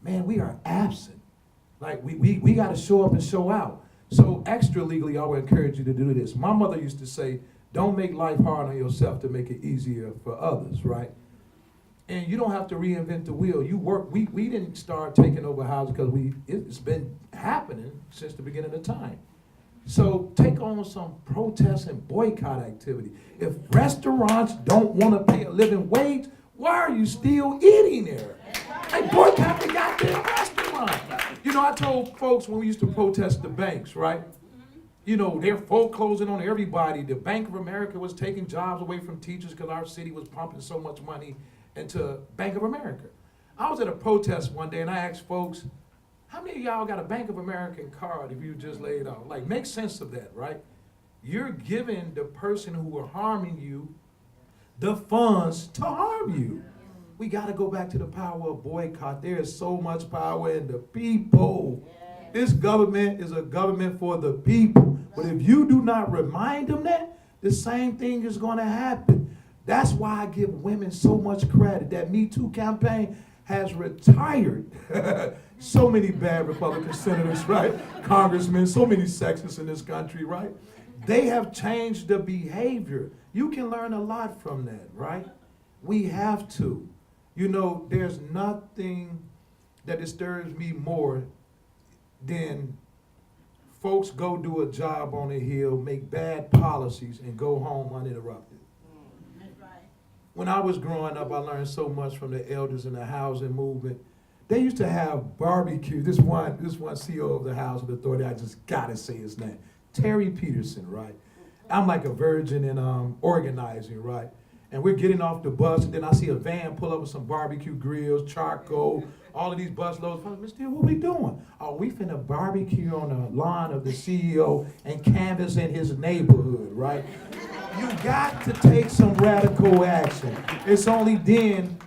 man, we are absent. Like, we got to show up and show out. So extra legally, I would encourage you to do this. My mother used to say, don't make life hard on yourself to make it easier for others, right? And you don't have to reinvent the wheel. You work. We didn't start taking over houses because it's been happening since the beginning of time. So take on some protest and boycott activity. If restaurants don't want to pay a living wage, why are you still eating there? Hey, boycott the goddamn restaurant. You know, I told folks when we used to protest the banks, right? You know, they're foreclosing on everybody. The Bank of America was taking jobs away from teachers because our city was pumping so much money into Bank of America. I was at a protest one day and I asked folks, how many of y'all got a Bank of American card if you just laid off? Like, make sense of that, right? You're giving the person who are harming you the funds to harm you. We got to go back to the power of boycott. There is so much power in the people. This government is a government for the people. But if you do not remind them that, the same thing is going to happen. That's why I give women so much credit. That Me Too campaign has retired so many bad Republican senators, right? Congressmen, so many sexists in this country, right? They have changed the behavior. You can learn a lot from that, right? We have to. You know, there's nothing that disturbs me more than folks go do a job on a hill, make bad policies, and go home uninterrupted. When I was growing up, I learned so much from the elders in the housing movement. They used to have barbecue. This one CEO of the Housing Authority, I just gotta say his name, Terry Peterson, right? I'm like a virgin in organizing, right? And we're getting off the bus, and then I see a van pull up with some barbecue grills, charcoal, all of these bus loads. Mr. Steele, what we doing? Oh, we finna barbecue on the lawn of the CEO and canvas in his neighborhood, right? You got to take some radical action. It's only then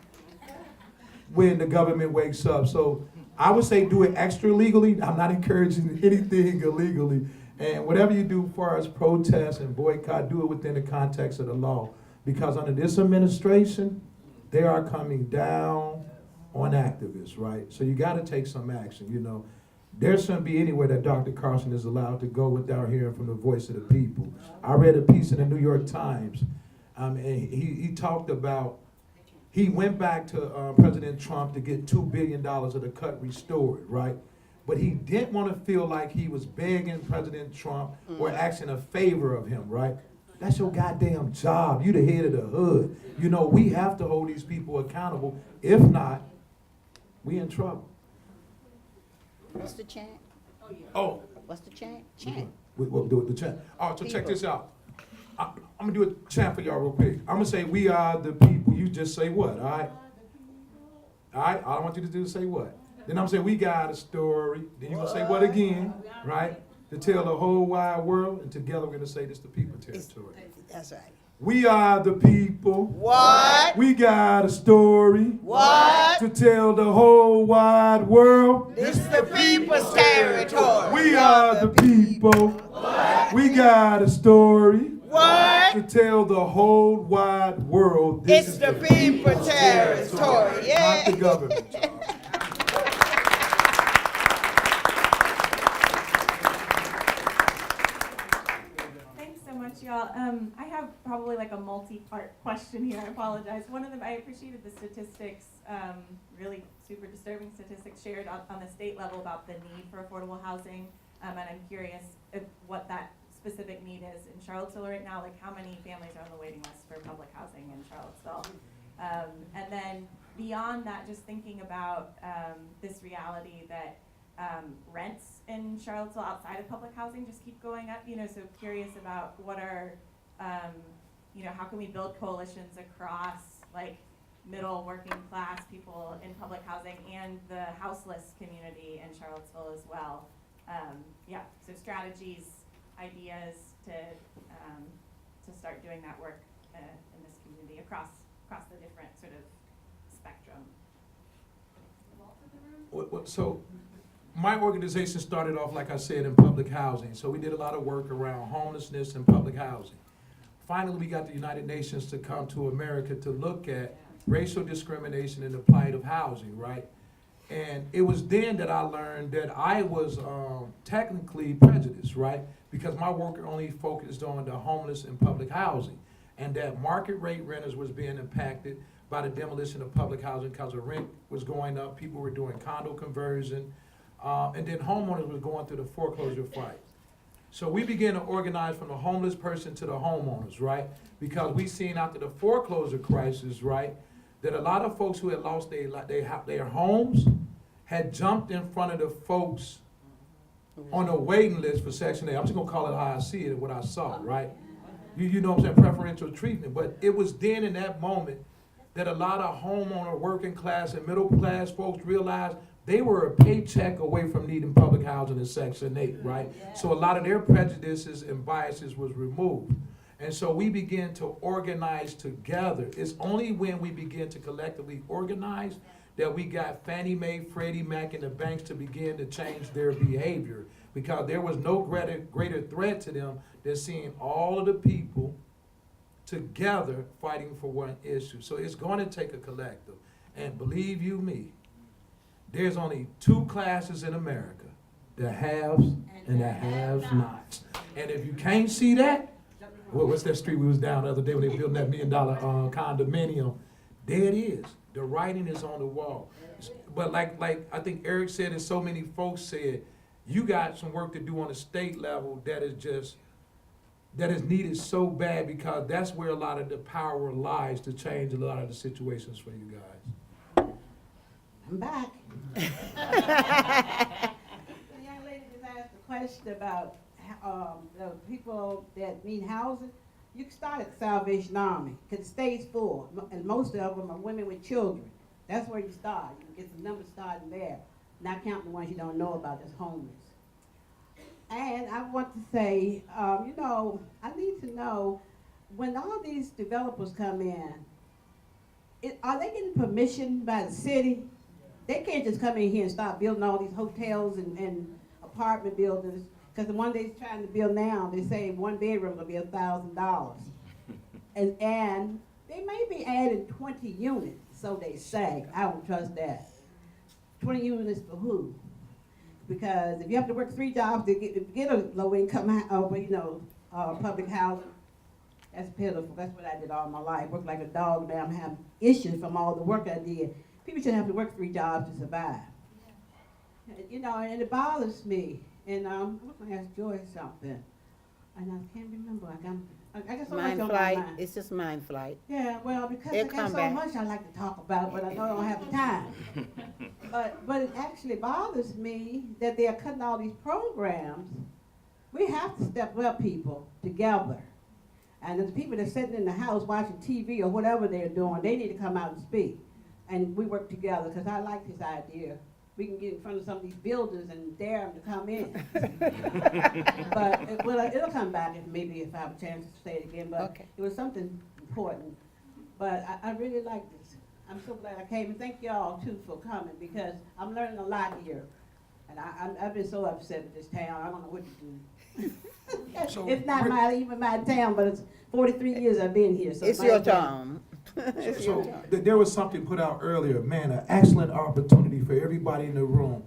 when the government wakes up. So I would say do it extra legally. I'm not encouraging anything illegally. And whatever you do as far as protest and boycott, do it within the context of the law. Because under this administration, they are coming down on activists, right? So you got to take some action, you know. There shouldn't be anywhere that Dr. Carson is allowed to go without hearing from the voice of the people. I read a piece in the New York Times, and he talked about, he went back to President Trump to get $2 billion of the cut restored, right? But he didn't want to feel like he was begging President Trump or asking a favor of him, right? That's your goddamn job. You the head of the hood. You know, we have to hold these people accountable. If not, we in trouble. What's the chant? Oh. What's the chant? Chant. We'll do it, the chant. All right, so check this out. I'm going to do a chant for y'all real quick. I'm going to say, we are the people. You just say what, all right? All right? I want you to do say what. Then I'm saying, we got a story. Then you're going to say what again, right? To tell the whole wide world. And together we're going to say this the people territory. That's right. We are the people. What? We got a story. What? To tell the whole wide world. This is the people's territory. We are the people. What? We got a story. What? To tell the whole wide world. This It's is the people's territory. Yeah. Not the government, y'all. Y'all, I have probably like a multi-part question here. I apologize. One of them, I appreciated the statistics, really super disturbing statistics shared on the state level about the need for affordable housing. And I'm curious if what that specific need is in Charlottesville right now. Like, how many families are on the waiting list for public housing in Charlottesville? And then beyond that, just thinking about this reality that rents in Charlottesville outside of public housing just keep going up, you know, so curious about what are, you know, how can we build coalitions across like middle working class people in public housing and the houseless community in Charlottesville as well. Yeah, so strategies, ideas to start doing that work in this community across the different sort of spectrum. So my organization started off, like I said, in public housing. So we did a lot of work around homelessness and public housing. Finally, we got the United Nations to come to America to look at racial discrimination and the plight of housing, right? And it was then that I learned that I was technically prejudiced, right? Because my work only focused on the homeless and public housing. And that market rate renters was being impacted by the demolition of public housing because the rent was going up. People were doing condo conversion. And then homeowners was going through the foreclosure fight. So we began to organize from the homeless person to the homeowners, right? Because we seen after the foreclosure crisis, right, that a lot of folks who had lost their homes had jumped in front of the folks on the waiting list for Section 8. I'm just gonna call it how I see it, what I saw, right? You know what I'm saying, preferential treatment. But it was then in that moment that a lot of homeowner, working class and middle class folks realized they were a paycheck away from needing public housing in Section 8, right? So a lot of their prejudices and biases was removed. And so we began to organize together. It's only when we begin to collectively organize that we got Fannie Mae, Freddie Mac, and the banks to begin to change their behavior, because there was no greater threat to them than seeing all of the people together fighting for one issue. So it's going to take a collective. And believe you me, there's only two classes in America, the haves and the have-nots. And if you can't see that, what's that street we was down the other day when they were building that $1 million condominium? There it is. The writing is on the wall. But like I think Eric said, and so many folks said, you got some work to do on the state level that is needed so bad, because that's where a lot of the power lies to change a lot of the situations for you guys. I'm back. The young lady just asked a question about the people that need housing. You can start at the Salvation Army, because the state's full, and most of them are women with children. That's where you start. You can get some numbers starting there, not counting the ones you don't know about that's homeless. And I want to say, I need to know, when all these developers come in, are they getting permission by the city? They can't just come in here and start building all these hotels and apartment buildings, because the one they're trying to build now, they say one bedroom will be $1,000. And they may be adding 20 units, so they say. I don't trust that. 20 units for who? Because if you have to work 3 jobs to get a low-income, public housing, that's pitiful. That's what I did all my life. Worked like a dog. Now I'm having issues from all the work I did. People shouldn't have to work 3 jobs to survive. And it bothers me. And I'm going to ask Joy something. And I can't remember. I got so much Mind on flight, my mind. it's just mind flight. Yeah, well, because They'll I got come so back. much I like to talk about, but I know I don't have the time. But it actually bothers me that they are cutting all these programs. We have to step up, people, together. And the people that are sitting in the house watching TV or whatever they're doing, they need to come out and speak. And we work together, because I like this idea. We can get in front of some of these buildings and dare them to come in. But it'll come back if I have a chance to say it again. But Okay. It was something important. But I really like this. I'm so glad I came, and thank y'all too for coming, because I'm learning a lot here. And I've been so upset with this town. I don't know what to do. So It's not even my town, but it's 43 years I've been here. So It's my your town. time. It's your So time. there was something put out earlier, man, an excellent opportunity for everybody in the room.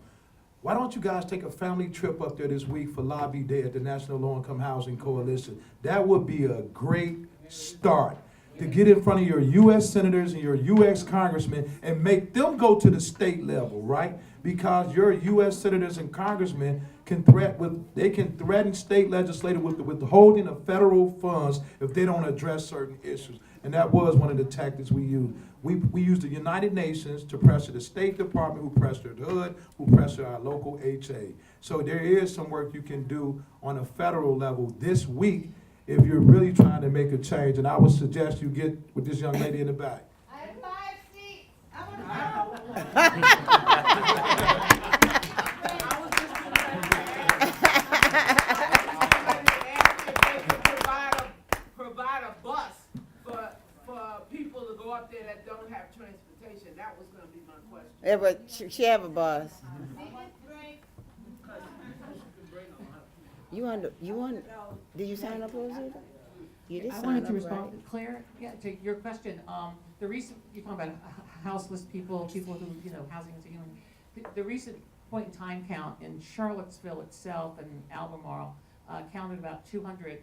Why don't you guys take a family trip up there this week for Lobby Day at the National Low Income Housing Coalition? That would be a great start, to get in front of your U.S. senators and your U.S. congressmen and make them go to the state level, right? Because your U.S. senators and congressmen can threaten state legislators with the withholding of federal funds if they don't address certain issues. And that was one of the tactics we used. We used the United Nations to pressure the State Department, who pressured HUD, who pressured our local HA. So there is some work you can do on a federal level this week if you're really trying to make a change. And I would suggest you get with this young lady in the back. I have 5 seats. I want to Provide a bus for people to go up there that don't have transportation. That was going to be my question. Yeah, but she have a bus. Did you sign up, Rosita? You did I sign wanted up, to right? respond, Claire, to your question. The reason you're talking about houseless people who, housing is a human. the recent point in time count in Charlottesville itself and Albemarle counted about 200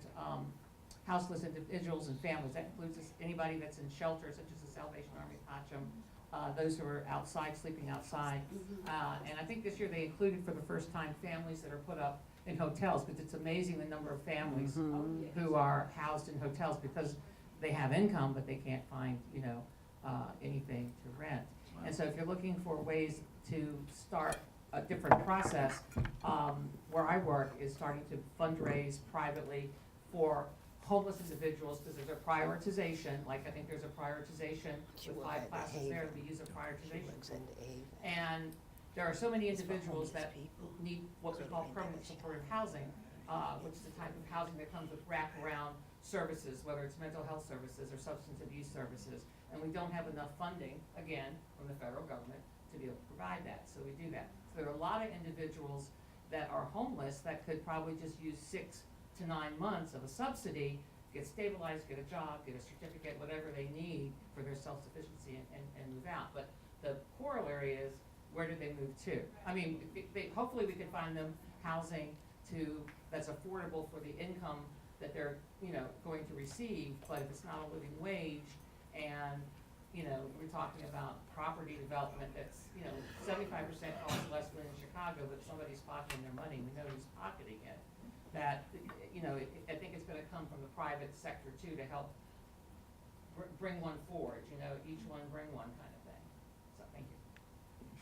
houseless individuals and families. That includes anybody that's in shelters such as the Salvation Army of Patcham, those who are outside, sleeping outside. And I think this year they included for the first time families that are put up in hotels, because it's amazing the number of families who are housed in hotels because they have income, but they can't find, anything to rent. And so if you're looking for ways to start a different process, where I work is starting to fundraise privately for homeless individuals, because there's a prioritization, like I think there's a prioritization with 5 classes there, we use a prioritization. And there are so many individuals that need what we call permanent supportive housing, which is the type of housing that comes with wraparound services, whether it's mental health services or substance abuse services. And we don't have enough funding, again, from the federal government to be able to provide that, so we do that. So there are a lot of individuals that are homeless that could probably just use 6 to 9 months of a subsidy, get stabilized, get a job, get a certificate, whatever they need for their self-sufficiency and move out. But the corollary is, where do they move to? I mean, hopefully we can find them housing that's affordable for the income that they're, going to receive, but if it's not a living wage, and, we're talking about property development that's, 75% costs less than in Chicago, but somebody's pocketing their money, we know who's pocketing it. That, I think it's gonna come from the private sector too, to help bring one forward, each one bring one kind of thing. So, thank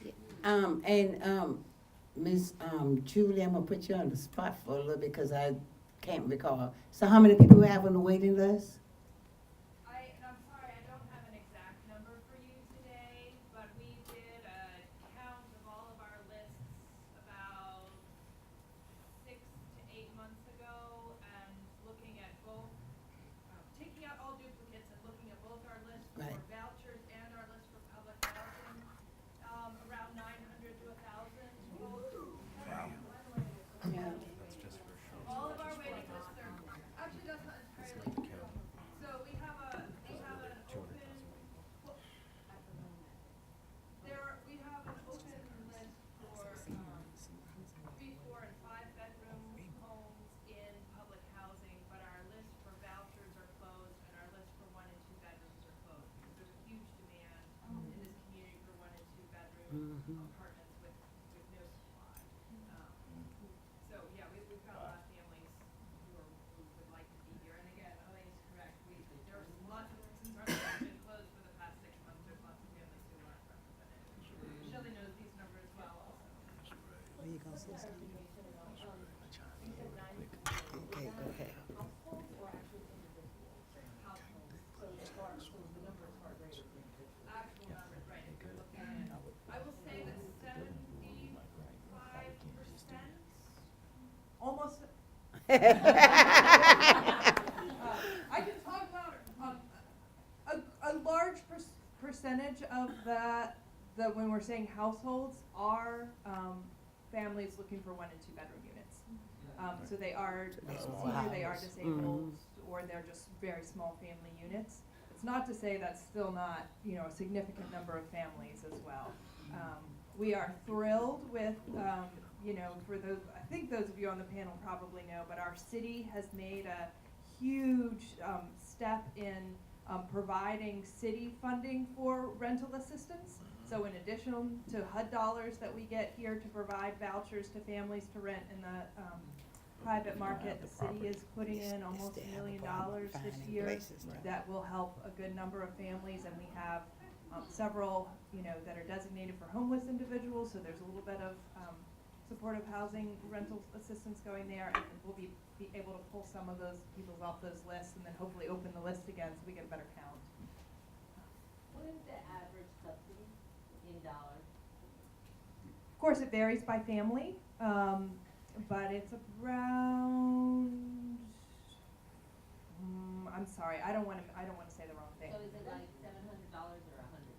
you. Miss Julie, I'm gonna put you on the spot for a little bit, because I can't recall. So how many people we have on the waiting list? I'm sorry, I don't have an exact number for you today, but we did a count of all of our lists about 6 to 8 months ago, and looking at both, taking out all duplicates and looking at both our lists for Right. vouchers and our list for public housing, around 900 to 1,000 total. Yeah. All of our waiting lists are, actually, that's not entirely true. So we have an open, we have an open list for, 3, 4, and 5 bedroom homes in public housing, but our list for vouchers are closed, and our list for 1 and 2 bedrooms are closed, because there's a huge demand in this community for 1 and 2 bedroom apartments with no supply. So, yeah, we've got a lot of families who would like to be here, and again, Elaine's correct, there's lots of, since our list has been closed for the past 6 months, there's lots of families who aren't represented. Shelley knows these numbers well also. Where you gonna say something? Okay, go ahead. Actual numbers, right, if you're looking at, I will say that 75%, Almost, I can talk about a large percentage of the when we're saying households are families looking for 1 and 2 bedroom units. So they are senior, they are disabled, or they're just very small family units. It's not to say that's still not, a significant number of families as well. We are thrilled with, for those, I think those of you on the panel probably know, but our city has made a huge step in providing city funding for rental assistance. So in addition to HUD dollars that we get here to provide vouchers to families to rent in the private market, the city is putting in almost $1 million this year. That will help a good number of families, and we have several, that are designated for homeless individuals, so there's a little bit of supportive housing rental assistance going there, and we'll be able to pull some of those people off those lists, and then hopefully open the list again so we get a better count. What is the average subsidy in dollars? Of course, it varies by family, but it's around, I'm sorry, I don't wanna say the wrong thing. So is it like $700 or $100?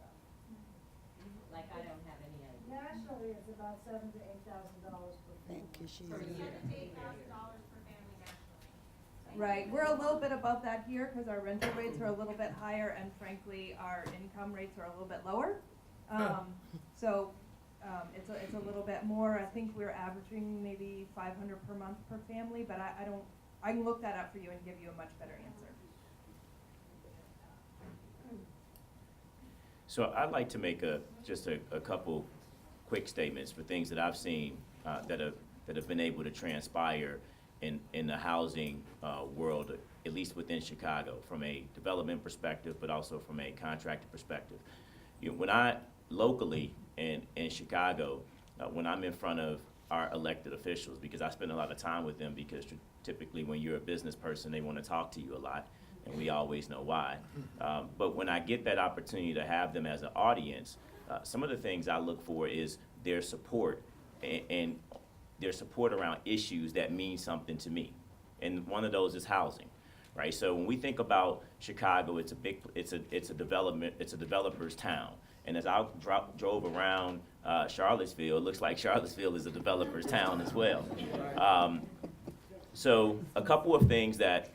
Like, I don't have any idea. Nationally, it's about $7,000 to $8,000 per Thank family. you, Sheila. $7,000 to $8,000 per family nationally. Right, we're a little bit above that here because our rental rates are a little bit higher, and frankly, our income rates are a little bit lower. So It's a little bit more. I think we're averaging maybe 500 per month per family, but I don't, I can look that up for you and give you a much better answer. So I'd like to make just a couple quick statements for things that I've seen that have been able to transpire in the housing world, at least within Chicago, from a development perspective, but also from a contractor perspective. You know, when I locally in Chicago, when I'm in front of our elected officials, because I spend a lot of time with them, because typically when you're a business person, they want to talk to you a lot, and we always know why. But when I get that opportunity to have them as an audience, some of the things I look for is their support and their support around issues that mean something to me. And one of those is housing, right? So when we think about Chicago, it's a developer's town. And as I drove around Charlottesville, it looks like Charlottesville is a developer's town as well. So a couple of things that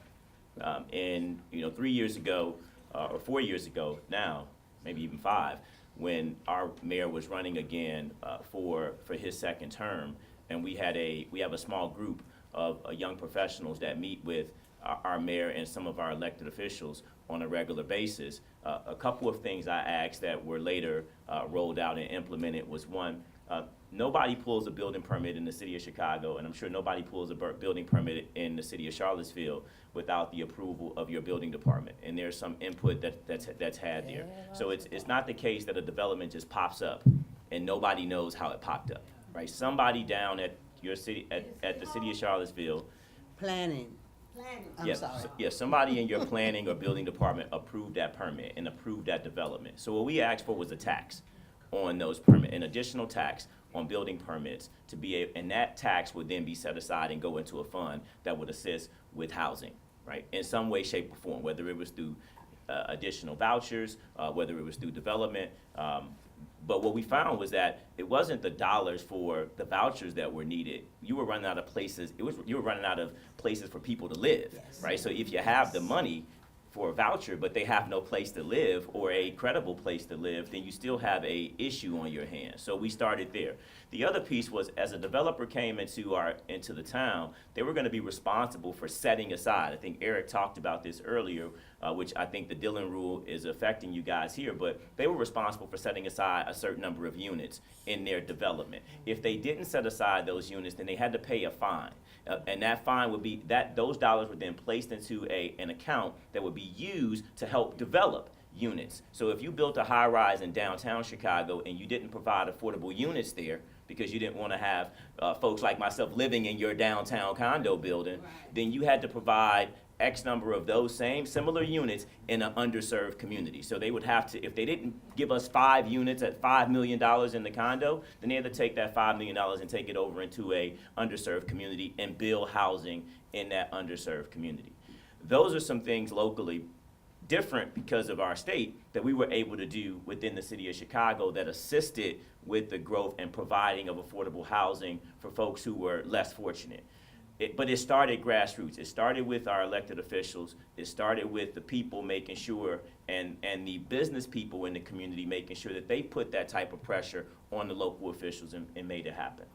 in 3 years ago, or 4 years ago now, maybe even 5, when our mayor was running again for his second term, and we have a small group of young professionals that meet with our mayor and some of our elected officials on a regular basis. A couple of things I asked that were later rolled out and implemented was, one, nobody pulls a building permit in the city of Chicago, and I'm sure nobody pulls a building permit in the city of Charlottesville without the approval of your building department. And there's some input that's had there. So it's not the case that a development just pops up and nobody knows how it popped up, right? Somebody down at your city, at the city of Charlottesville. Planning. I'm sorry. Yes, somebody in your planning or building department approved that permit and approved that development. So what we asked for was a tax on those permits, an additional tax on building permits to be and that tax would then be set aside and go into a fund that would assist with housing, right? In some way, shape, or form, whether it was through additional vouchers, whether it was through development. But what we found was that it wasn't the dollars for the vouchers that were needed. You were running out of places. You were running out of places for people to live, Yes. right? So if you have the money for a voucher, but they have no place to live or a credible place to live, then you still have a issue on your hands. So we started there. The other piece was, as a developer came into the town, they were going to be responsible for setting aside. I think Eric talked about this earlier, which I think the Dillon rule is affecting you guys here, but they were responsible for setting aside a certain number of units in their development. If they didn't set aside those units, then they had to pay a fine. And that fine would be, those dollars were then placed into an account that would be used to help develop units. So if you built a high-rise in downtown Chicago and you didn't provide affordable units there because you didn't want to have folks like myself living in your downtown condo building, then you had to provide X number of those similar units in an underserved community. So they would have to, if they didn't give us 5 units at $5 million in the condo, then they had to take that $5 million and take it over into a underserved community and build housing in that underserved community. Those are some things locally different because of our state that we were able to do within the city of Chicago that assisted with the growth and providing of affordable housing for folks who were less fortunate. But it started grassroots. It started with our elected officials. It started with the people making sure, and the business people in the community making sure that they put that type of pressure on the local officials and made it happen.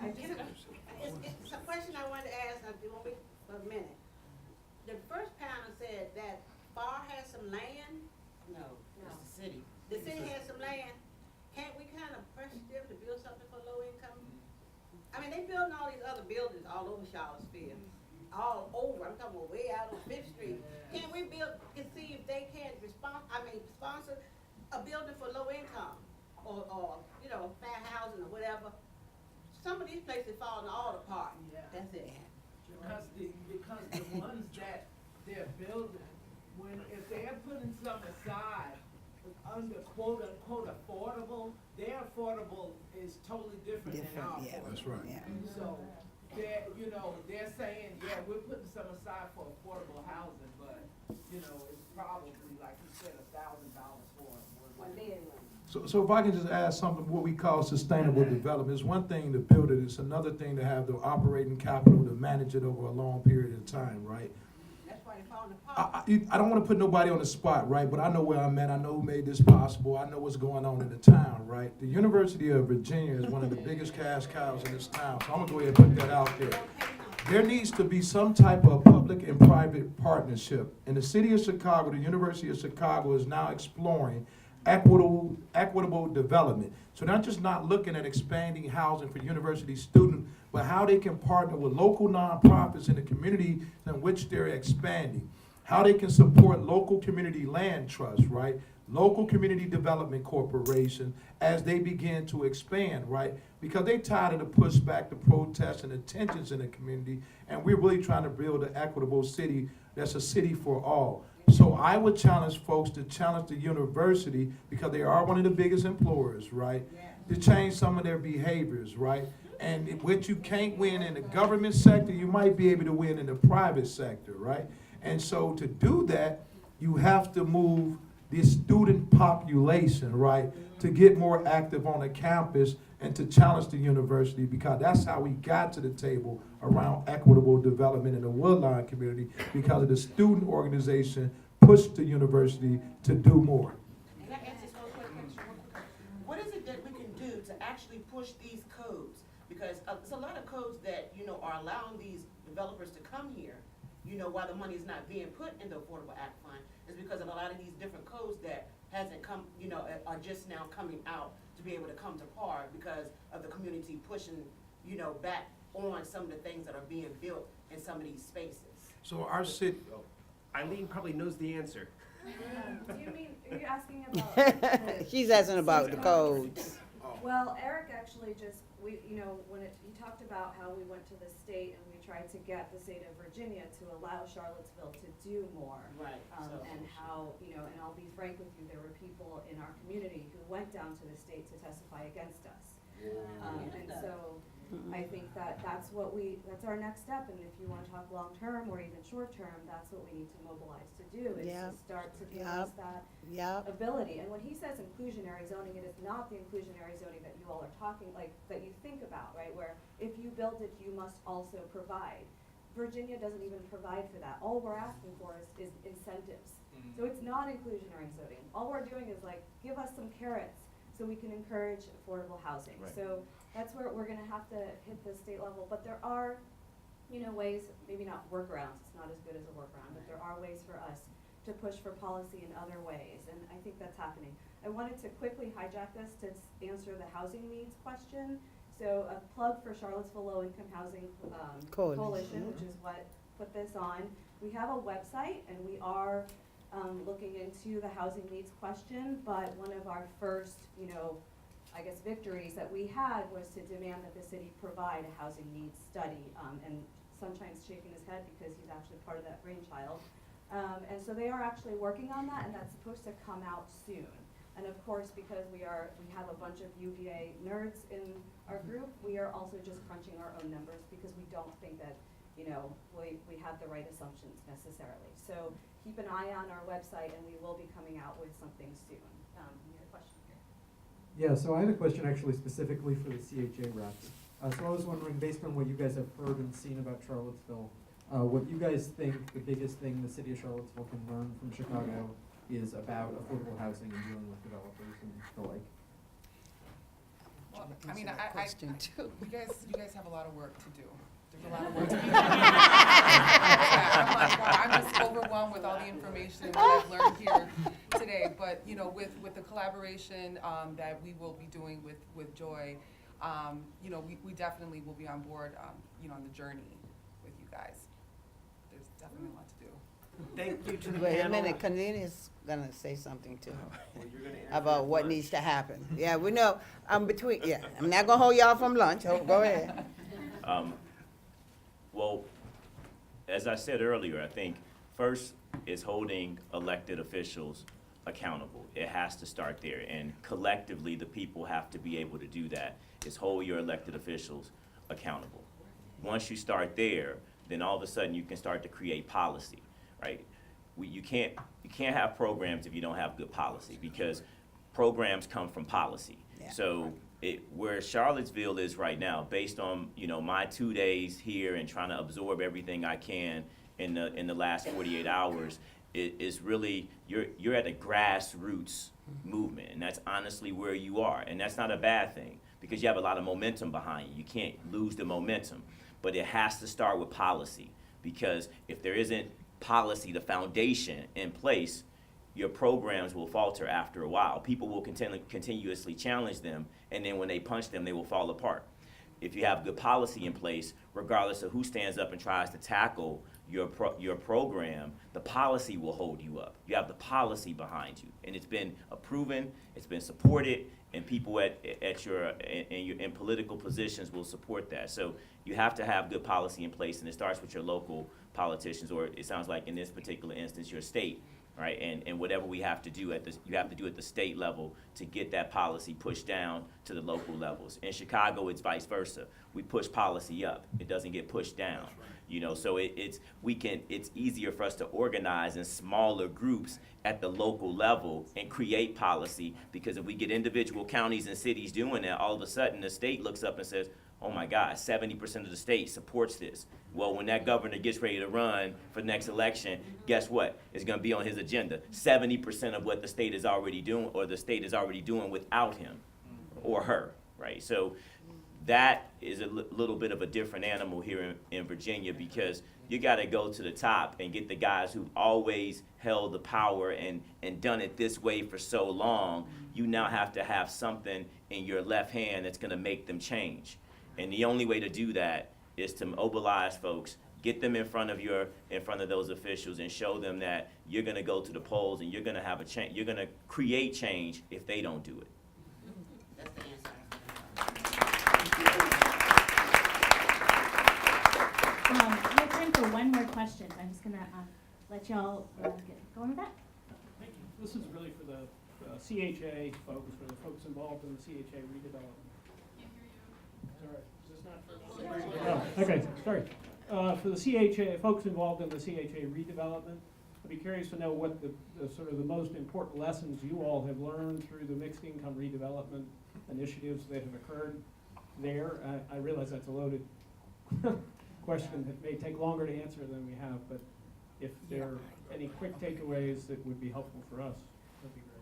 It's a question I wanted to ask, do you want me for a minute? The first panel said that Bar has some land. No, it's the city. The city has some land. Can't we kind of pressure them to build something for low income? I mean, they building all these other buildings all over Charlottesville, all over. I'm talking about way out on Fifth Street. Can't we and see if they can sponsor a building for low income, or fair housing or whatever? Some of these places fall all apart. Yeah. That's it. Because the ones that they're building, if they're putting some aside under quote unquote affordable, their affordable is totally different than our yeah. affordable. That's right. Yeah. So they're saying, yeah, we're putting some aside for affordable housing, but it's probably like you said, $1,000 for One bedroom. So if I can just add something, what we call sustainable development, it's one thing to build it, it's another thing to have the operating capital to manage it over a long period of time, right? That's why everybody falling apart. I don't want to put nobody on the spot, right? But I know where I'm at. I know who made this possible. I know what's going on in the town, right? The University of Virginia is one of the biggest cash cows in this town. So I'm gonna go ahead and put that out there. There needs to be some type of public and private partnership. In the city of Chicago, the University of Chicago is now exploring equitable development. So they're just not looking at expanding housing for university students, but how they can partner with local nonprofits in the community in which they're expanding. How they can support local community land trusts, right? Local community development corporation as they begin to expand, right? Because they tired of the pushback, the protests, and the tensions in the community, and we're really trying to build an equitable city that's a city for all. So I would challenge folks to challenge the university, because they are one of the biggest employers, right? To change some of their behaviors, right? And what you can't win in the government sector, you might be able to win in the private sector, right? And so to do that, you have to move the student population, right, to get more active on the campus and to challenge the university, because that's how we got to the table around equitable development in the Woodline community, because of the student organization pushed the university to do more. Can I ask this one quick question? What is it that we can do to actually push these codes? Because there's a lot of codes that, you know, are allowing these developers to come here, you know, while the money is not being put in the Affordable Act Fund, is because of a lot of these different codes that hasn't come, you know, are just now coming out to be able to come to par because of the community pushing, you know, back on some of the things that are being built in some of these spaces. So our city, Eileen probably knows the answer. Do you mean, are you asking about? She's asking about the codes. Well, Eric actually just, he talked about how we went to the state and we tried to get the state of Virginia to allow Charlottesville to do more. Right. And how, and I'll be frank with you, there were people in our community who went down to the state to testify against us. And so I think that's our next step, and if you wanna talk long-term or even short-term, that's what we need to mobilize to do, is to start to give us that ability. And when he says inclusionary zoning, it is not the inclusionary zoning that you all are talking, like, that you think about, right, where if you build it, you must also provide. Virginia doesn't even provide for that. All we're asking for is incentives. So it's not inclusionary zoning. All we're doing is like, give us some carrots so we can encourage affordable housing. Right. So that's where we're gonna have to hit the state level, but there are, ways, maybe not workarounds, it's not as good as a workaround, but there are ways for us to push for policy in other ways, and I think that's happening. I wanted to quickly hijack this to answer the housing needs question. So a plug for Charlottesville Low Income Housing Coalition, which is what put this on. We have a website, and we are looking into the housing needs question, but one of our first, victories that we had was to demand that the city provide a housing needs study, and Sunshine's shaking his head because he's actually part of that brainchild. And so they are actually working on that, and that's supposed to come out soon. And of course, because we have a bunch of UVA nerds in our group, we are also just crunching our own numbers because we don't think that, we have the right assumptions necessarily. So keep an eye on our website, and we will be coming out with something soon. You had a question here? Yeah, so I had a question actually specifically for the CHA reps. So I was wondering, based on what you guys have heard and seen about Charlottesville, what you guys think the biggest thing the city of Charlottesville can learn from Chicago is about affordable housing and dealing with developers and the like? Well, I mean, you guys have a lot of work to do. There's a lot of work to do. I'm just overwhelmed with all the information that I've learned here today. But, with the collaboration that we will be doing with Joy, we definitely will be on board, on the journey with you guys. There's definitely a lot to do. Thank you to the Wait a panel. minute, Cornelius gonna say something too, Well, you're gonna answer about that what first. needs to happen. Yeah, we know, I'm not gonna hold y'all from lunch, go ahead. Well, as I said earlier, I think first is holding elected officials accountable. It has to start there, and collectively, the people have to be able to do that, is hold your elected officials accountable. Once you start there, then all of a sudden you can start to create policy, right? You can't have programs if you don't have good policy, because programs come from policy. Yeah. So where Charlottesville is right now, based on, my 2 days here and trying to absorb everything I can in the last 48 hours is really, you're at a grassroots movement, and that's honestly where you are, and that's not a bad thing, because you have a lot of momentum behind you. You can't lose the momentum, but it has to start with policy, because if there isn't policy, the foundation in place, your programs will falter after a while. People will continuously challenge them, and then when they punch them, they will fall apart. If you have good policy in place, regardless of who stands up and tries to tackle your program, the policy will hold you up. You have the policy behind you, and it's been proven, it's been supported, and people in political positions will support that. So you have to have good policy in place, and it starts with your local politicians, or it sounds like in this particular instance, your state. Right, and whatever we have to do you have to do at the state level to get that policy pushed down to the local levels. In Chicago, it's vice versa. We push policy up; it doesn't get pushed down. You know, so it's easier for us to organize in smaller groups at the local level and create policy, because if we get individual counties and cities doing that, all of a sudden the state looks up and says, oh my God, 70% of the state supports this. Well, when that governor gets ready to run for the next election, guess what? It's going to be on his agenda. 70% of what the state is already doing, or the state is already doing without him or her, right? So that is a little bit of a different animal here in Virginia, because you got to go to the top and get the guys who've always held the power and done it this way for so long. You now have to have something in your left hand that's going to make them change. And the only way to do that is to mobilize folks, get them in front of those officials, and show them that you're going to go to the polls and you're going to have a change. You're going to create change if they don't do it. That's the answer. We have time for one more question. I'm just gonna let y'all get going with that. Thank you. This is really for the CHA folks, or the folks involved in the CHA redevelopment. Sorry, is this not for? Oh, okay, sorry. For the CHA, folks involved in the CHA redevelopment, I'd be curious to know what the sort of the most important lessons you all have learned through the mixed income redevelopment initiatives that have occurred there. I realize that's a loaded question that may take longer to answer than we have, but if there are any quick takeaways that would be helpful for us, that'd be great.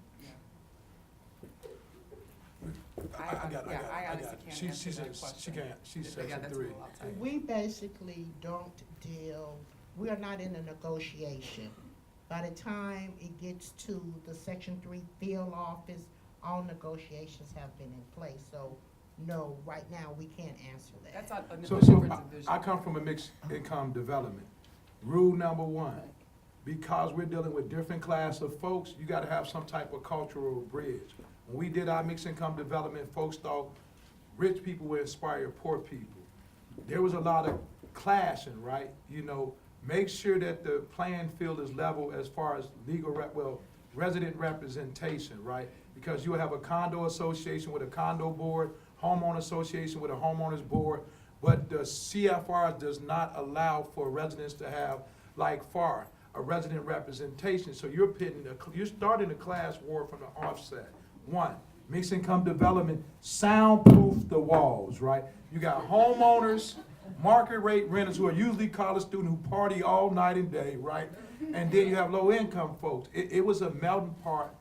I honestly can't answer that question. She Yeah, said that's three. cool, I'll tell you. We basically don't we are not in a negotiation. By the time it gets to the Section 3 field office, all negotiations have been in place. So, no, right now, we can't answer that. That's not a So different division. I come from a mixed income development. Rule number one, because we're dealing with different class of folks, you gotta have some type of cultural bridge. When we did our mixed income development, folks thought rich people would inspire poor people. There was a lot of clashing, right? You know, make sure that the playing field is level as far as resident representation, right? Because you have a condo association with a condo board, homeowner association with a homeowners board, but the CFR does not allow for residents to have, like FAR, a resident representation. So you're starting a class war from the offset. One, mixed income development, soundproof the walls, right? You got homeowners, market rate renters who are usually college students who party all night and day, right? And then you have low income folks. It was a melting pot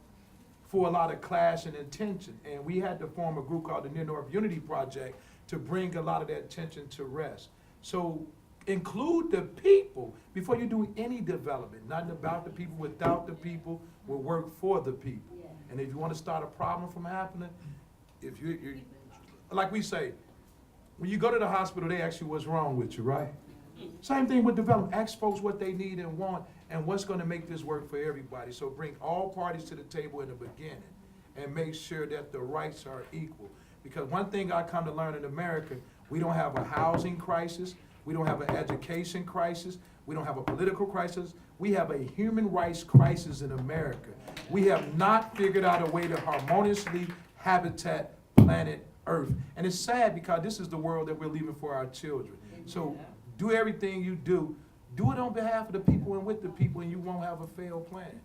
for a lot of clash and tension. And we had to form a group called the Near North Unity Project to bring a lot of that tension to rest. So include the people before you do any development. Nothing about the people without the people will work for the people. And if you want to start a problem from happening, if you like we say, when you go to the hospital, they ask you what's wrong with you, right? Same thing with development. Ask folks what they need and want and what's going to make this work for everybody. So bring all parties to the table in the beginning and make sure that the rights are equal. Because one thing I come to learn in America, we don't have a housing crisis, we don't have an education crisis, we don't have a political crisis, we have a human rights crisis in America. We have not figured out a way to harmoniously habitat planet Earth. And it's sad because this is the world that we're leaving for our children. So do everything you do it on behalf of the people and with the people, and you won't have a failed plan.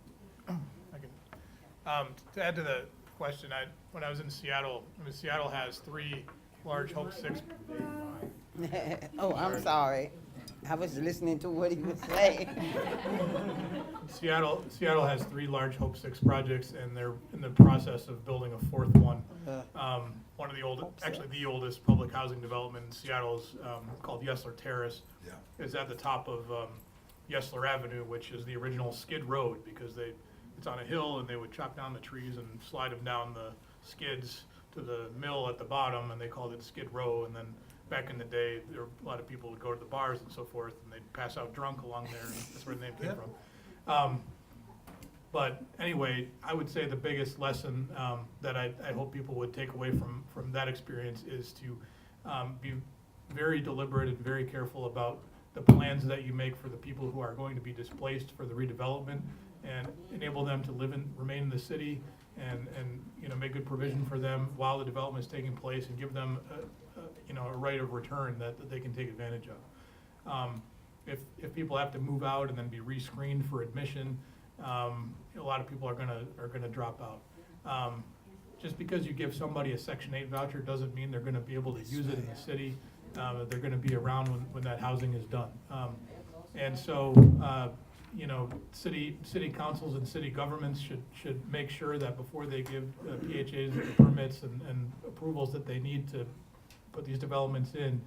To add to the question, when I was in Seattle, Seattle has 3 large Hope 6. Oh, I'm sorry. I was listening to what he was saying. Seattle has 3 large Hope 6 projects, and they're in the process of building a 4th one. One of the the oldest public housing development in Seattle is called Yesler Terrace. Is at the top of Yesler Avenue, which is the original Skid Road, because it's on a hill, and they would chop down the trees and slide them down the skids to the mill at the bottom, and they called it Skid Row. And then back in the day, there were a lot of people would go to the bars and so forth, and they'd pass out drunk along there, and that's where the name came from. But anyway, I would say the biggest lesson that I hope people would take away from that experience is to be very deliberate and very careful about the plans that you make for the people who are going to be displaced for the redevelopment, and enable them to remain in the city, and make good provision for them while the development is taking place, and give them a right of return that they can take advantage of. If people have to move out and then be rescreened for admission, a lot of people are gonna drop out. Just because you give somebody a Section 8 voucher doesn't mean they're gonna be able to use it in the city. They're gonna be around when that housing is done. And so, city councils and city governments should make sure that before they give PHAs the permits and approvals that they need to put these developments in,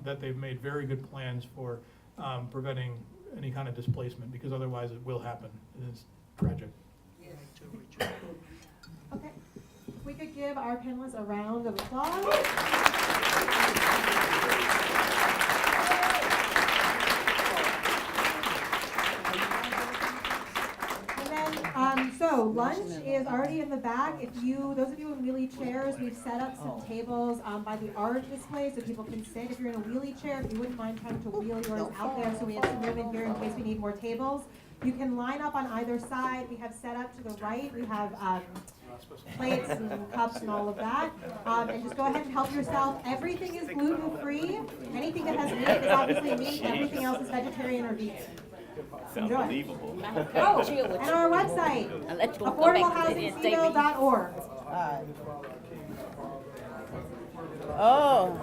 that they've made very good plans for preventing any kind of displacement, because otherwise it will happen, and it's tragic. Okay, if we could give our panelists a round of applause. So lunch is already in the back. Those of you in wheelie chairs, we've set up some tables by the art display so people can sit. If you're in a wheelie chair, if you wouldn't mind trying to wheel yours out there, so we have some room in here in case we need more tables. You can line up on either side. We have set up to the right. We have plates and cups and all of that. And just go ahead and help yourself. Everything is gluten-free. Anything that has meat is obviously meat. Everything else is vegetarian or vegan. It's Enjoy. unbelievable. Oh, and our website, affordablehousingseattle.org. Oh.